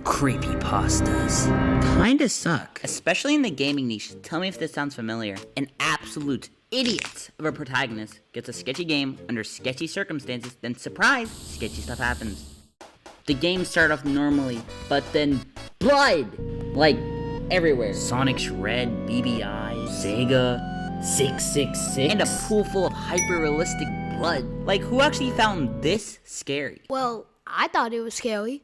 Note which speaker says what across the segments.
Speaker 1: Creepypastas kinda suck, especially in the gaming niche. Tell me if this sounds familiar. An absolute idiot of a protagonist gets a sketchy game under sketchy circumstances, then surprise, sketchy stuff happens. The game started off normally, but then blood! Like, everywhere. Sonic's Red, BBI, Sega, 666, and a pool full of hyper-realistic blood. Like, who actually found this scary?
Speaker 2: Well, I thought it was scary.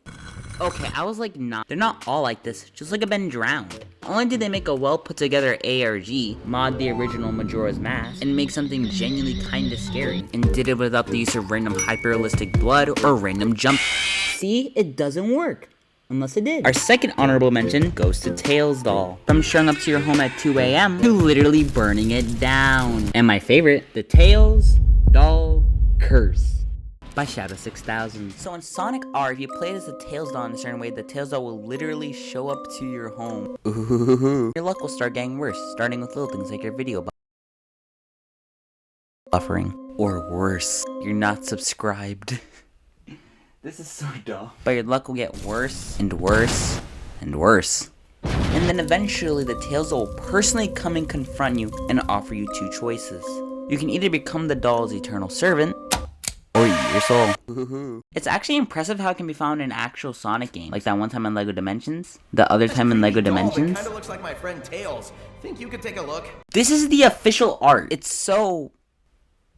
Speaker 1: Okay, I was like, nah. They're not all like this, just like I've been drowned. Only did they make a well put together ARG, mod the original Majora's Mask, and make something genuinely kinda scary. And did it without the use of random hyper-realistic blood or random jump. See, it doesn't work. Unless it did. Our second honorable mention goes to Tails Doll. From showing up to your home at 2 a.m. to literally burning it down. And my favorite, the Tails Doll Curse by Shadow 6000. So in Sonic R, if you play it as the Tails Doll in a certain way, the Tails Doll will literally show up to your home. Ooh. Your luck will start getting worse, starting with little things like your video buffering. Or worse, you're not subscribed. This is so dumb. But your luck will get worse and worse and worse. And then eventually the Tails Doll will personally come and confront you and offer you two choices. You can either become the doll's eternal servant, or eat your soul. It's actually impressive how it can be found in an actual Sonic game. Like that one time in LEGO Dimensions, the other time in LEGO Dimensions.
Speaker 3: It kinda looks like my friend Tails. Think you could take a look?
Speaker 1: This is the official art. It's so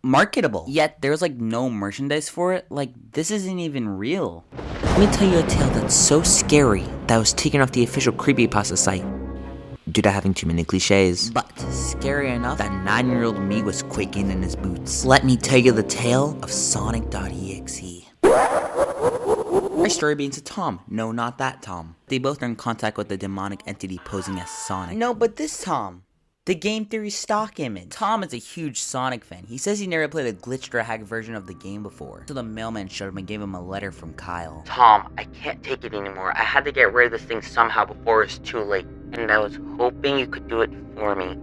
Speaker 1: marketable. Yet there's like no merchandise for it. Like this isn't even real. Let me tell you a tale that's so scary that was taken off the official Creepypasta site due to having too many cliches. But scary enough that 9-year-old me was quaking in his boots. Let me tell you the tale of Sonic.exe. My story begins with Tom. No, not that Tom. They both are in contact with the demonic entity posing as Sonic. No, but this Tom. The game theory stock image. Tom is a huge Sonic fan. He says he never played a glitched or hacked version of the game before. So the mailman showed him and gave him a letter from Kyle. Tom, I can't take it anymore. I had to get rid of this thing somehow before it's too late. And I was hoping you could do it for me.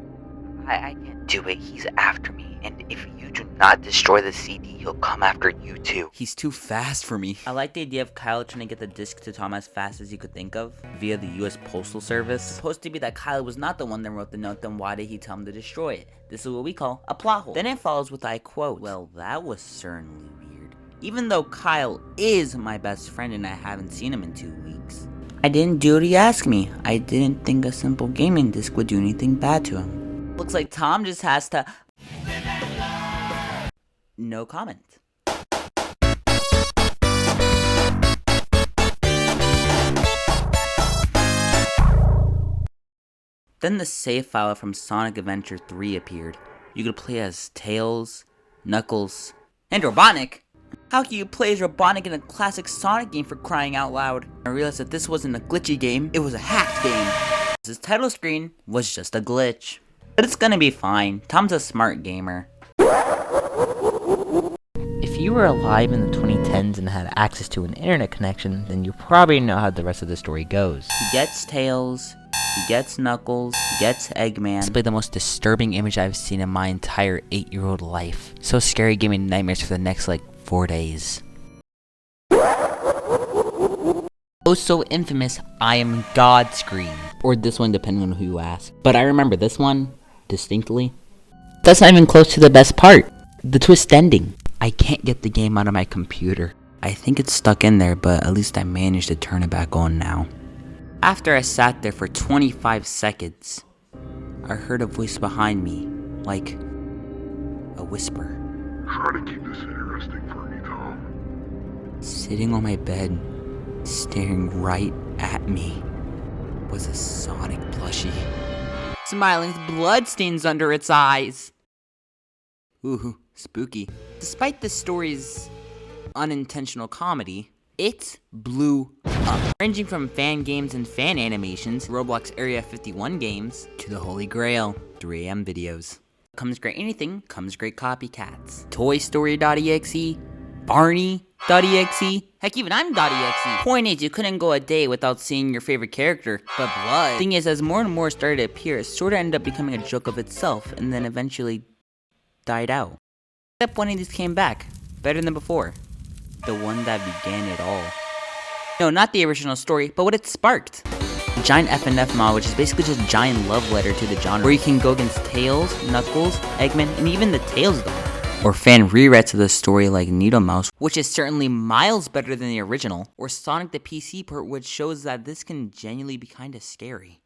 Speaker 1: I can't do it. He's after me. And if you do not destroy the CD, he'll come after you too. He's too fast for me. I like the idea of Kyle trying to get the disc to Tom as fast as he could think of via the US Postal Service. It's supposed to be that Kyle was not the one that wrote the note, then why did he tell him to destroy it? This is what we call a plot hole. Then it follows with I quote, well, that was certainly weird. Even though Kyle is my best friend and I haven't seen him in 2 weeks. I didn't do what he asked me. I didn't think a simple gaming disc would do anything bad to him. Looks like Tom just has to... No comment. Then the save file from Sonic Adventure 3 appeared. You could play as Tails, Knuckles, and Robotnik. How can you play as Robotnik in a classic Sonic game, for crying out loud? I realized that this wasn't a glitchy game, it was a hacked game. His title screen was just a glitch. But it's gonna be fine. Tom's a smart gamer. If you were alive in the 2010s and had access to an internet connection, then you probably know how the rest of the story goes. He gets Tails, he gets Knuckles, he gets Eggman. It's probably the most disturbing image I've seen in my entire 8-year-old life. So scary, gave me nightmares for the next 4 days. Oh, so infamous, I am God scream. Or this one, depending on who you ask. But I remember this one distinctly. That's not even close to the best part. The twist ending. I can't get the game out of my computer. I think it's stuck in there, but at least I managed to turn it back on now. After I sat there for 25 seconds, I heard a voice behind me, like a whisper.
Speaker 4: Try to keep this interesting for me, Tom.
Speaker 1: Sitting on my bed, staring right at me, was a Sonic plushie. Smiling with bloodstains under its eyes. Ooh, spooky. Despite the story's unintentional comedy, it blew up. Ranging from fan games and fan animations, Roblox Area 51 games, to the Holy Grail, 3 AM videos. Comes great anything, comes great copycats. Toy Story.exe, Barney.exe, heck even I'm.exe. Point is, you couldn't go a day without seeing your favorite character, but blood. Thing is, as more and more started to appear, it sorta ended up becoming a joke of itself, and then eventually died out. Except one of these came back, better than before. The one that began it all. No, not the original story, but what it sparked. Giant FNF mod, which is basically just giant love letter to the genre, where you can go against Tails, Knuckles, Eggman, and even the Tails doll. Or fan rewrites of the story like Needle Mouse, which is certainly miles better than the original, or Sonic the PC port, which shows that this can genuinely be kinda scary.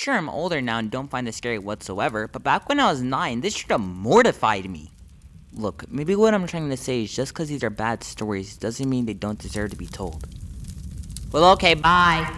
Speaker 1: Sure, I'm older now and don't find this scary whatsoever, but back when I was 9, this should have mortified me. Look, maybe what I'm trying to say is just because these are bad stories doesn't mean they don't deserve to be told. Well, okay, bye.